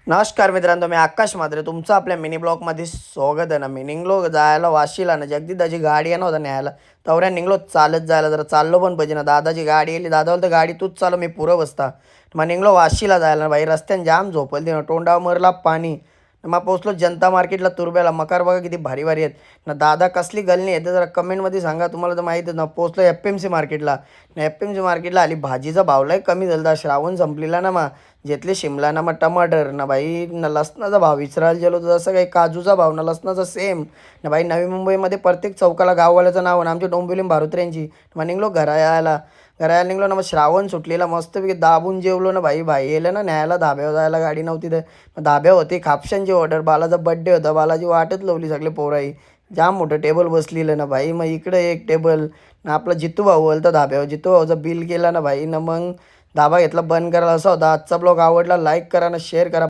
नमस्कार मित्रांनो, मी आकाश म्हात्रे तुमचं आपल्या मिनी ब्लॉगमध्ये स्वागत आहे ना. मी निघलो जायला वाशीला ना, जगदीदाची गाडी आहे ना होता न्यायला. तवऱ्या निघलो चालत जायला, जरा चाललो पण पाहिजे ना. दादाची गाडी आली, दादा बोलतो गाडी तूच चालव मी पुरं बसता. मग निघलो वाशीला जायला. बाई रस्त्याने जाम झोपल ना, तोंडावर मरला पाणी. मग पोचलो जनता मार्केटला तुरब्याला. मकार बघा किती भारी भारी आहेत ना. दादा कसली गलनी आहे ते जरा कमेंटमध्ये सांगा. तुम्हाला तर माहीतच ना. पोचलो FMC मार्केटला. FMC मार्केटला आली, भाजीचा भाव लय कमी झाला. श्रावण संपलेला ना. मग घेतले शिमला ना, मग टमाटर ना बाई ना, लसणाचा भाव विचारायला गेलो तर जसं काही काजूचा भाव ना लसणाचा सेम ना बाई. नवी मुंबईमध्ये प्रत्येक चौकाला गाववाल्याचं नाव ना, आमच्या डोंबिवली भारुत्र्यांची. मग निघलो घरा यायला निघलो ना. मग श्रावण सुटलेला मस्तपैकी दाबून जेवलो ना भाई. भाई येलं ना न्यायला, धाब्यावर जायला गाडी नव्हती तर मग धाब्या होती. खापशांची ऑर्डर, बालाचा बड्डे होता. बालाची वाटच लावली सगळे पोराई. जाम मोठं टेबल बसलेलं ना भाई. मग इकडे एक टेबल ना, आपला जितू भाऊ तर धाब्यावर जितू भाऊचं बिल केला ना भाई ना. मग धाबा घेतला बंद करायला. असा होता आजचा ब्लॉग. आवडला लाईक करा ना, शेअर करा.